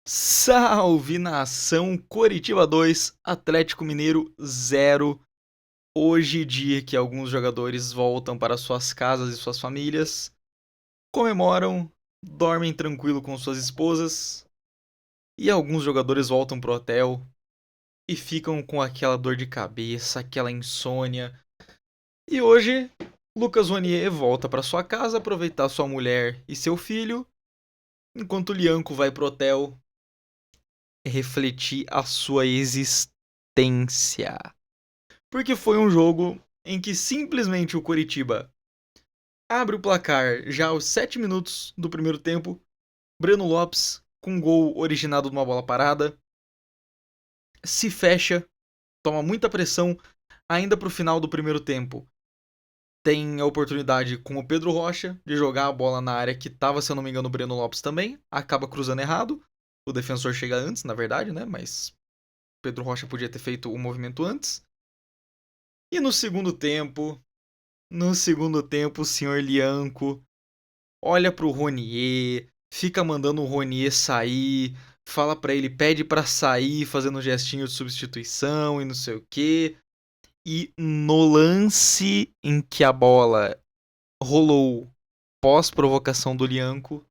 Salve nação Coritiba 2, Atlético Mineiro 0. Hoje, dia que alguns jogadores voltam para suas casas e suas famílias, comemoram, dormem tranquilo com suas esposas, e alguns jogadores voltam pro hotel e ficam com aquela dor de cabeça, aquela insônia. E hoje, Lucas Ronier volta para sua casa aproveitar sua mulher e seu filho, enquanto o Lianco vai pro hotel refletir a sua existência. Porque foi um jogo em que simplesmente o Coritiba abre o placar já aos 7 minutos do primeiro tempo. Breno Lopes, com um gol originado de uma bola parada, se fecha, toma muita pressão ainda para o final do primeiro tempo. Tem a oportunidade com o Pedro Rocha de jogar a bola na área que estava, se eu não me engano, o Breno Lopes também. Acaba cruzando errado. O defensor chega antes, na verdade, né? Mas Pedro Rocha podia ter feito o movimento antes. E no segundo tempo, o senhor Lianco olha pro Ronier, fica mandando o Ronier sair, fala pra ele, pede pra sair, fazendo um gestinho de substituição e não sei o que. E no lance em que a bola rolou pós-provocação do Lianco,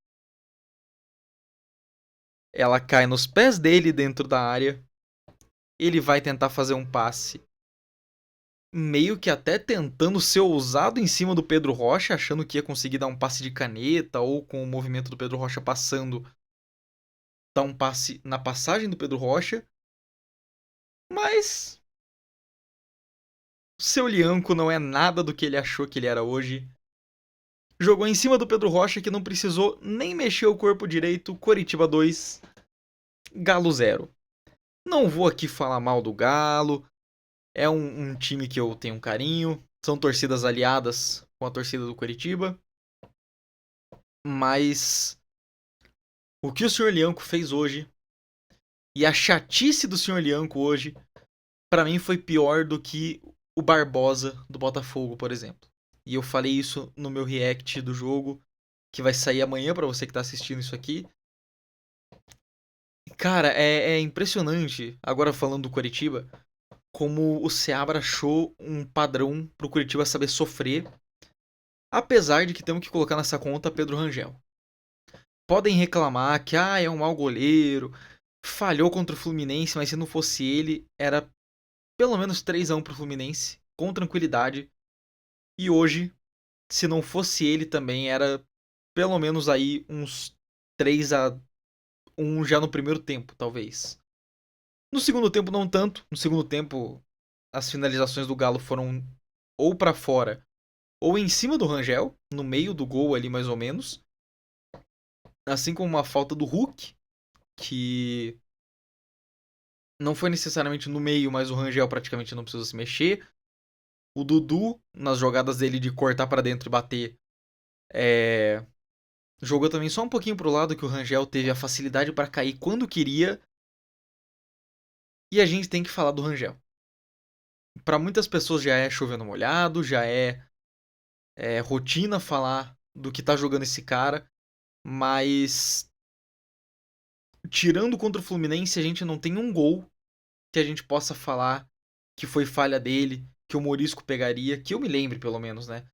ela cai nos pés dele dentro da área. Ele vai tentar fazer um passe, meio que até tentando ser ousado em cima do Pedro Rocha, achando que ia conseguir dar um passe de caneta ou com o movimento do Pedro Rocha passando, dar um passe na passagem do Pedro Rocha. Mas o seu Lianco não é nada do que ele achou que ele era hoje. Jogou em cima do Pedro Rocha, que não precisou nem mexer o corpo direito. Coritiba 2, Galo 0. Não vou aqui falar mal do Galo. É um time que eu tenho um carinho. São torcidas aliadas com a torcida do Coritiba. Mas o que o Sr. Lianco fez hoje e a chatice do Sr. Lianco hoje, pra mim foi pior do que o Barbosa do Botafogo, por exemplo. E eu falei isso no meu react do jogo, que vai sair amanhã pra você que tá assistindo isso aqui. Cara, é impressionante, agora falando do Coritiba, como o Seabra achou um padrão pro Coritiba saber sofrer, apesar de que temos que colocar nessa conta Pedro Rangel. Podem reclamar que é um mau goleiro, falhou contra o Fluminense, mas se não fosse ele, era pelo menos 3-1 pro Fluminense, com tranquilidade. E hoje, se não fosse ele também, era pelo menos aí uns 3-1 já no primeiro tempo, talvez. No segundo tempo não tanto. No segundo tempo, as finalizações do Galo foram ou para fora ou em cima do Rangel, no meio do gol ali mais ou menos. Assim como uma falta do Hulk, que não foi necessariamente no meio, mas o Rangel praticamente não precisou se mexer. O Dudu, nas jogadas dele de cortar para dentro e bater, jogou também só um pouquinho pro lado, que o Rangel teve a facilidade para cair quando queria. E a gente tem que falar do Rangel. Para muitas pessoas já é chovendo molhado, já é rotina falar do que tá jogando esse cara, mas tirando contra o Fluminense, a gente não tem um gol que a gente possa falar que foi falha dele, que o Morisco pegaria, que eu me lembre pelo menos, né?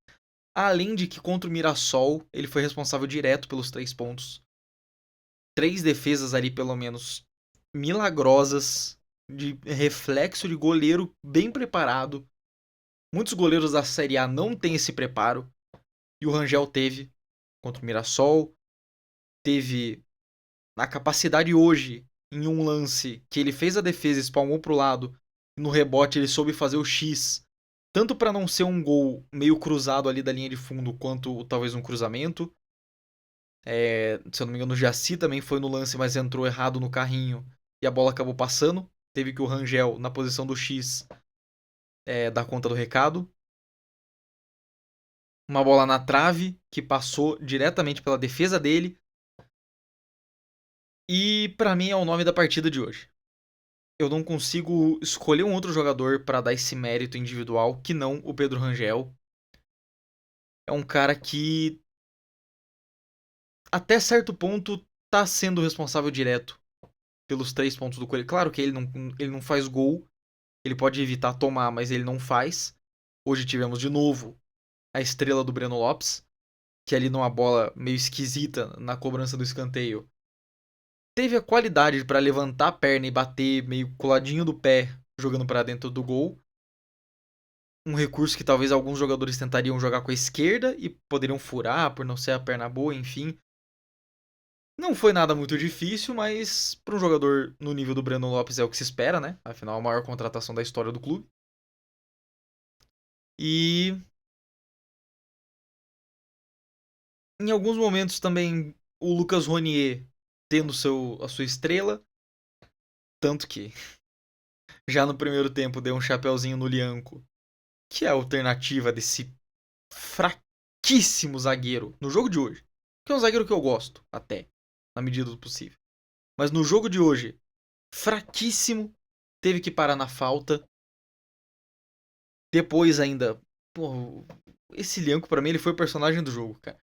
Além de que contra o Mirassol, ele foi responsável direto pelos 3 pontos. 3 defesas ali pelo menos milagrosas, de reflexo de goleiro bem preparado. Muitos goleiros da Série A não têm esse preparo, e o Rangel teve contra o Mirassol, teve a capacidade hoje, em um lance que ele fez a defesa e espalmou pro lado, e no rebote ele soube fazer o X, tanto para não ser um gol meio cruzado ali da linha de fundo, quanto talvez um cruzamento. Se eu não me engano, o Jaci também foi no lance, mas entrou errado no carrinho e a bola acabou passando. Teve que o Rangel, na posição do X, dar conta do recado. Uma bola na trave que passou diretamente pela defesa dele. E pra mim é o nome da partida de hoje. Eu não consigo escolher um outro jogador para dar esse mérito individual que não o Pedro Rangel. É um cara que até certo ponto tá sendo responsável direto pelos 3 pontos do Corinthians. Claro que ele não faz gol, ele pode evitar tomar, mas ele não faz. Hoje tivemos de novo a estrela do Breno Lopes, que ali numa bola meio esquisita na cobrança do escanteio, teve a qualidade para levantar a perna e bater meio coladinho do pé, jogando para dentro do gol. Um recurso que talvez alguns jogadores tentariam jogar com a esquerda e poderiam furar por não ser a perna boa, enfim. Não foi nada muito difícil, mas para um jogador no nível do Breno Lopes é o que se espera, né? Afinal, a maior contratação da história do clube. E em alguns momentos também o Lucas Ronier tendo a sua estrela. Tanto que já no primeiro tempo deu um chapeuzinho no Lianco, que é a alternativa desse fraquíssimo zagueiro no jogo de hoje. Que é um zagueiro que eu gosto, até, na medida do possível. Mas no jogo de hoje, fraquíssimo, teve que parar na falta. Depois ainda, pô, esse Lianco pra mim ele foi o personagem do jogo, cara.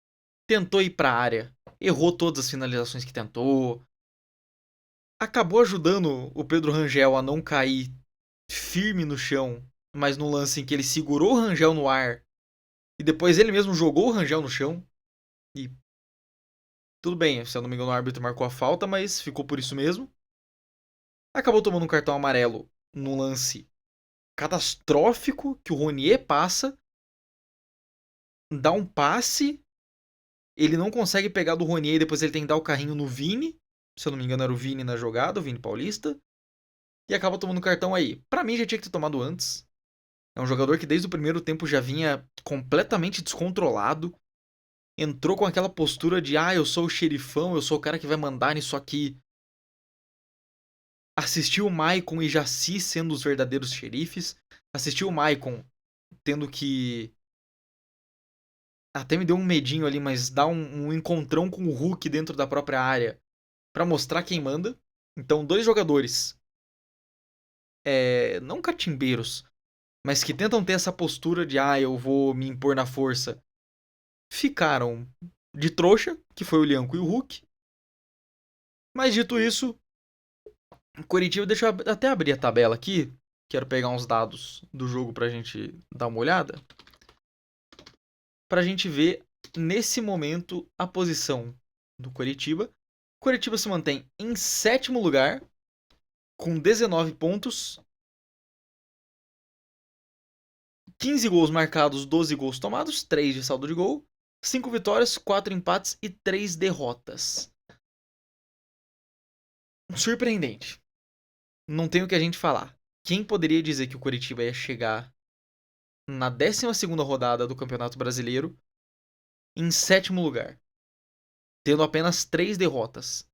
Tentou ir pra área, errou todas as finalizações que tentou. Acabou ajudando o Pedro Rangel a não cair firme no chão, mas no lance em que ele segurou o Rangel no ar e depois ele mesmo jogou o Rangel no chão. E tudo bem, se eu não me engano, o árbitro marcou a falta, mas ficou por isso mesmo. Acabou tomando um cartão amarelo num lance catastrófico que o Ronier passa, dá um passe, ele não consegue pegar do Ronier e depois ele tem que dar o carrinho no Vini. Se eu não me engano, era o Vini na jogada, o Vini Paulista. E acaba tomando cartão aí. Pra mim já tinha que ter tomado antes. É um jogador que desde o primeiro tempo já vinha completamente descontrolado. Entrou com aquela postura de eu sou o xerifão, eu sou o cara que vai mandar nisso aqui. Assistiu o Maicon e Jaci sendo os verdadeiros xerifes. Assistiu o Maicon tendo que... Até me deu um medinho ali, mas dá um encontrão com o Hulk dentro da própria área pra mostrar quem manda. Então, dois jogadores, não catimbeiros, mas que tentam ter essa postura de eu vou me impor na força, ficaram de trouxa, que foi o Lianco e o Hulk. Mas dito isso, o Coritiba, deixa eu até abrir a tabela aqui. Quero pegar uns dados do jogo pra gente dar uma olhada. Pra gente ver, nesse momento, a posição do Coritiba. O Coritiba se mantém em 7º lugar, com 19 pontos. 15 gols marcados, 12 gols tomados, 3 de saldo de gol. 5 vitórias, 4 empates e 3 derrotas. Surpreendente. Não tem o que a gente falar. Quem poderia dizer que o Coritiba ia chegar na 12ª rodada do Campeonato Brasileiro em 7º lugar, tendo apenas 3 derrotas?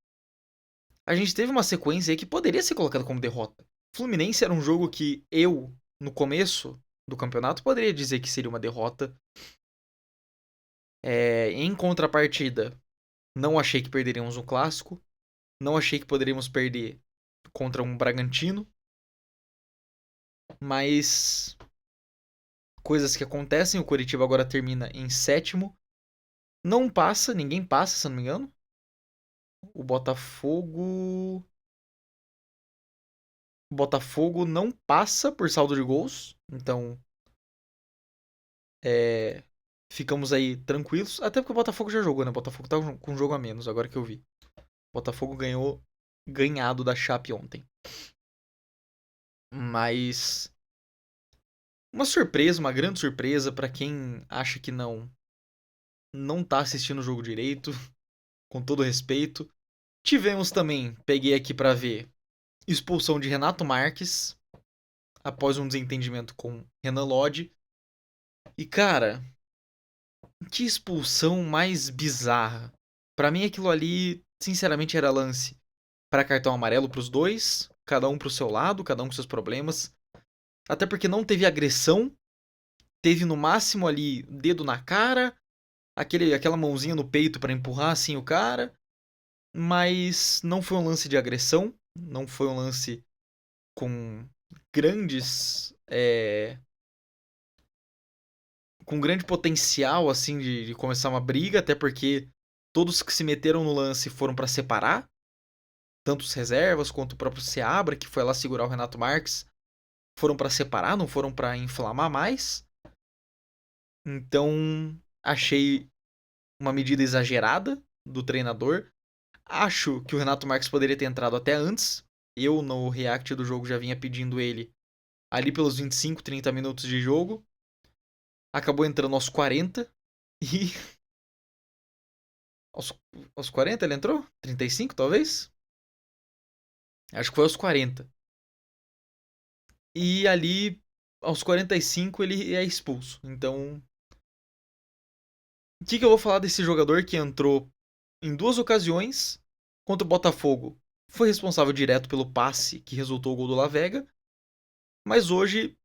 A gente teve uma sequência aí que poderia ser colocada como derrota. Fluminense era um jogo que eu, no começo do campeonato, poderia dizer que seria uma derrota. Em contrapartida, não achei que perderíamos um clássico. Não achei que poderíamos perder contra um Bragantino. Mas coisas que acontecem. O Coritiba agora termina em 7º. Não passa, ninguém passa, se eu não me engano. O Botafogo... O Botafogo não passa por saldo de gols. Então, ficamos aí tranquilos. Até porque o Botafogo já jogou, né? O Botafogo tá com um jogo a menos, agora que eu vi. O Botafogo ganhado da Chape ontem. Mas uma surpresa, uma grande surpresa pra quem acha que não tá assistindo o jogo direito, com todo respeito. Tivemos também, peguei aqui pra ver, expulsão de Renato Marques após um desentendimento com Renan Lodge. E cara, que expulsão mais bizarra. Pra mim aquilo ali, sinceramente, era lance para cartão amarelo pros dois, cada um pro seu lado, cada um com seus problemas. Até porque não teve agressão, teve no máximo ali dedo na cara, aquela mãozinha no peito para empurrar assim o cara, mas não foi um lance de agressão, não foi um lance com grandes com grande potencial assim de começar uma briga, até porque todos que se meteram no lance foram para separar. tanto os reservas quanto o próprio Seabra, que foi lá segurar o Renato Marques, foram para separar, não foram para inflamar mais. Então, achei uma medida exagerada do treinador. Acho que o Renato Marques poderia ter entrado até antes. Eu, no react do jogo, já vinha pedindo ele ali pelos 25, 30 minutos de jogo. Acabou entrando aos 40. E. Aos 40 ele entrou? 35, talvez? Acho que foi aos 40. E ali, aos 45, ele é expulso. Então. O que eu vou falar desse jogador que entrou em 2 ocasiões contra o Botafogo? Foi responsável direto pelo passe que resultou o gol do La Vega. Mas hoje,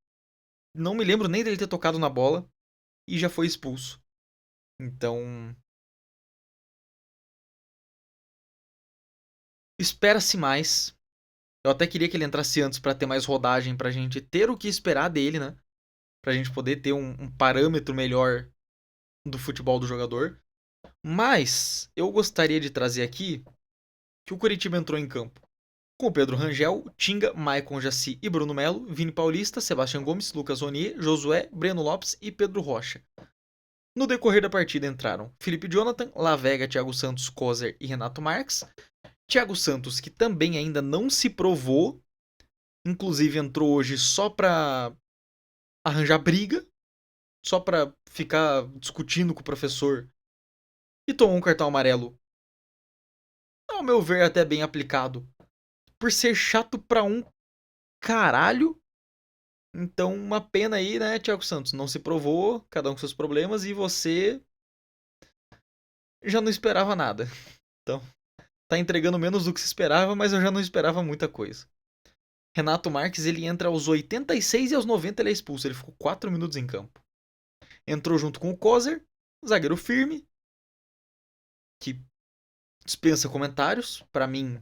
não me lembro nem dele ter tocado na bola e já foi expulso. Então, espera-se mais. Eu até queria que ele entrasse antes para ter mais rodagem, pra gente ter o que esperar dele, né? Pra gente poder ter um parâmetro melhor do futebol do jogador. Mas eu gostaria de trazer aqui que o Coritiba entrou em campo com Pedro Rangel, Tinga, Maicon Jaci e Bruno Melo, Vini Paulista, Sebastião Gomes, Lucas Ronier, Josué, Breno Lopes e Pedro Rocha. No decorrer da partida entraram Felipe Jonathan, Lavega, Thiago Santos, Kozer e Renato Marques. Thiago Santos, que também ainda não se provou, inclusive entrou hoje só pra arranjar briga, só pra ficar discutindo com o professor, e tomou um cartão amarelo, ao meu ver até bem aplicado, por ser chato pra um caralho. Então, uma pena aí, né, Thiago Santos? Não se provou, cada um com seus problemas, e você já não esperava nada. Então, tá entregando menos do que se esperava, mas eu já não esperava muita coisa. Renato Marques, ele entra aos 86 e aos 90 ele é expulso. Ele ficou 4 minutos em campo. Entrou junto com o Kozer, zagueiro firme, que dispensa comentários. Pra mim,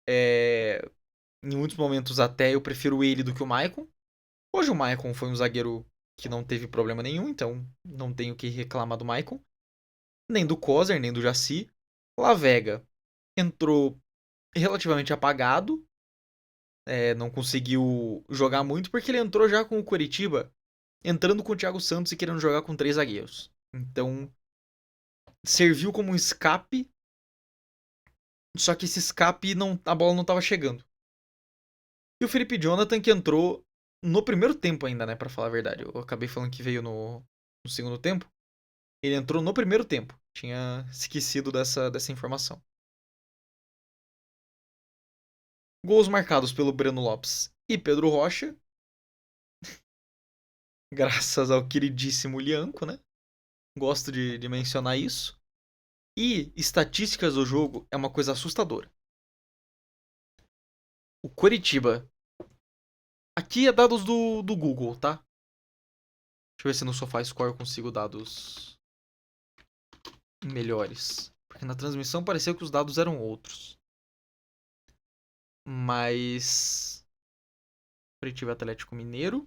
em muitos momentos até eu prefiro ele do que o Maicon. Hoje o Maicon foi um zagueiro que não teve problema nenhum, então não tenho o que reclamar do Maicon. Nem do Kozer, nem do Jaci. Lavega entrou relativamente apagado. Não conseguiu jogar muito porque ele entrou já com o Coritiba, entrando com o Thiago Santos e querendo jogar com 3 zagueiros. Então, serviu como um escape, só que esse escape a bola não estava chegando. E o Felipe Jonathan que entrou no primeiro tempo ainda, né, pra falar a verdade. Eu acabei falando que veio no segundo tempo. Ele entrou no primeiro tempo. Tinha esquecido dessa informação. Gols marcados pelo Breno Lopes e Pedro Rocha. Graças ao queridíssimo Lianco, né? Gosto de mencionar isso. E estatísticas do jogo é uma coisa assustadora. O Coritiba. Aqui é dados do Google, tá? Deixa eu ver se no SofaScore eu consigo dados melhores. Porque na transmissão pareceu que os dados eram outros. Mas. Coritiba Atlético Mineiro.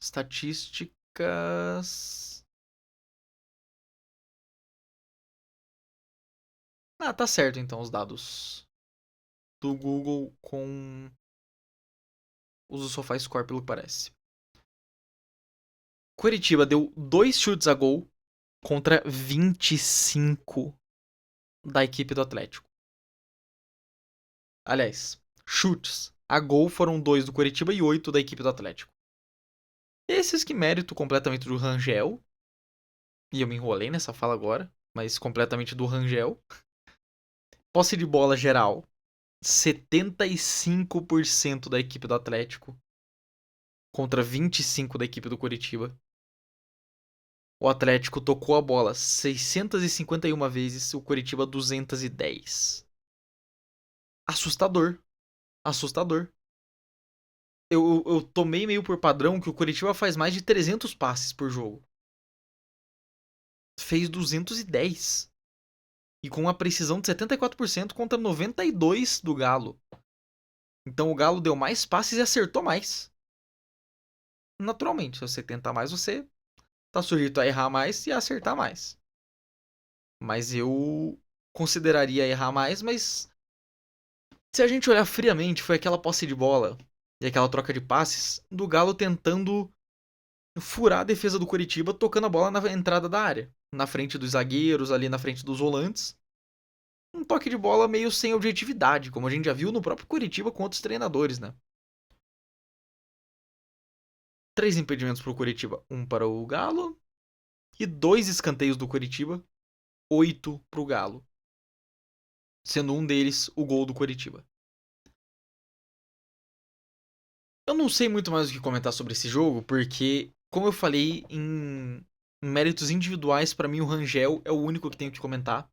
Estatísticas. Ah, tá certo então os dados do Google com os do SofaScore, pelo que parece. Coritiba deu 2 chutes a gol contra 25 da equipe do Atlético. Aliás, chutes a gol foram 2 do Coritiba e 8 da equipe do Atlético. Esses que mérito completamente do Rangel. E eu me enrolei nessa fala agora, mas completamente do Rangel. Posse de bola geral, 75% da equipe do Atlético contra 25% da equipe do Coritiba. O Atlético tocou a bola 651 vezes, o Coritiba 210. Assustador. Assustador. Eu tomei meio por padrão que o Coritiba faz mais de 300 passes por jogo. Fez 210. E com uma precisão de 74% contra 92% do Galo. Então o Galo deu mais passes e acertou mais. Naturalmente, se você tentar mais, você tá sujeito a errar mais e a acertar mais. Mas eu consideraria errar mais, mas Se a gente olhar friamente, foi aquela posse de bola e aquela troca de passes do Galo tentando furar a defesa do Coritiba, tocando a bola na entrada da área, na frente dos zagueiros, ali na frente dos volantes. Um toque de bola meio sem objetividade, como a gente já viu no próprio Coritiba com outros treinadores, né? 3 impedimentos para o Coritiba, 1 para o Galo e 2 escanteios do Coritiba, 8 para o Galo, sendo um deles o gol do Coritiba. Eu não sei muito mais o que comentar sobre esse jogo, porque, como eu falei, em méritos individuais, para mim o Rangel é o único que tenho que comentar.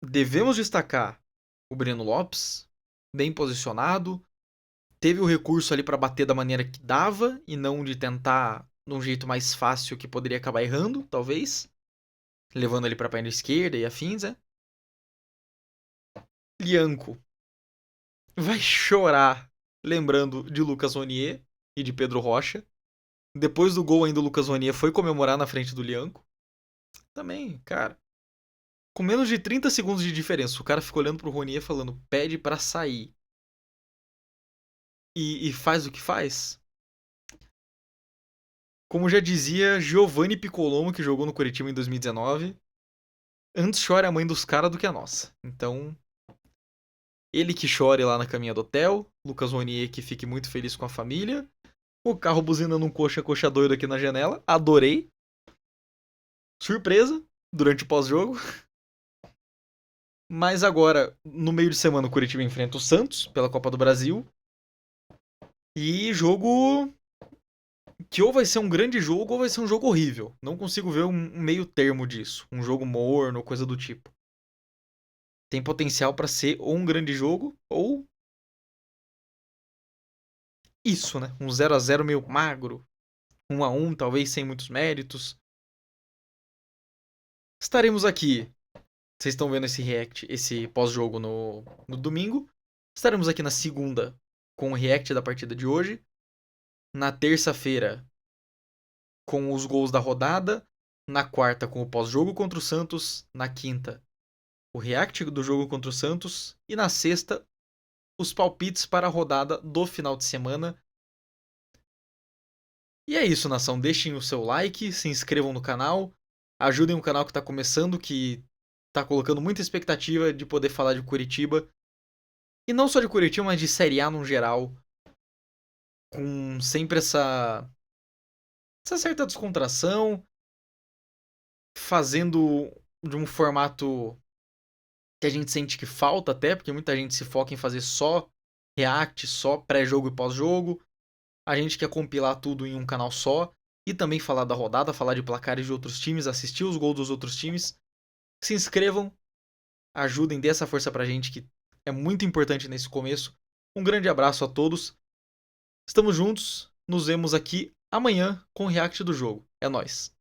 Devemos destacar o Breno Lopes, bem posicionado, teve o recurso ali para bater da maneira que dava e não de tentar de um jeito mais fácil que poderia acabar errando, talvez, levando ele para a perna esquerda e afins, né? Lianco vai chorar lembrando de Lucas Ronier e de Pedro Rocha. Depois do gol ainda o Lucas Ronier foi comemorar na frente do Lianco. Também, cara, com menos de 30 segundos de diferença, o cara ficou olhando pro Ronier falando, pede para sair. E faz o que faz. Como já dizia Giovanni Piccolomo, que jogou no Curitiba em 2019, antes chora a mãe dos caras do que a nossa. Então, ele que chore lá na caminha do hotel, Lucas Ronier que fique muito feliz com a família, o carro buzinando um coxa doido aqui na janela, adorei. Surpresa, durante o pós-jogo. Mas agora, no meio de semana, o Curitiba enfrenta o Santos pela Copa do Brasil. E jogo que ou vai ser um grande jogo ou vai ser um jogo horrível. Não consigo ver um meio termo disso. Um jogo morno ou coisa do tipo. Tem potencial para ser ou um grande jogo ou isso, né? Um 0-0 meio magro. 1-1, talvez sem muitos méritos. Estaremos aqui. Vocês estão vendo esse react, esse pós-jogo no domingo. Estaremos aqui na segunda com o react da partida de hoje. Na terça-feira com os gols da rodada. Na quarta com o pós-jogo contra o Santos. Na quinta o react do jogo contra o Santos. E na sexta os palpites para a rodada do final de semana. E é isso, nação. Deixem o seu like, se inscrevam no canal. Ajudem o canal que está começando, que está colocando muita expectativa de poder falar de Curitiba. E não só de Curitiba, mas de Série A no geral. Com sempre essa certa descontração. Fazendo de um formato que a gente sente que falta até, porque muita gente se foca em fazer só react, só pré-jogo e pós-jogo. A gente quer compilar tudo em um canal só. E também falar da rodada, falar de placares de outros times, assistir os gols dos outros times. Se inscrevam, ajudem, dê essa força pra gente que é muito importante nesse começo. Um grande abraço a todos. Estamos juntos, nos vemos aqui amanhã com o react do jogo. É nóis.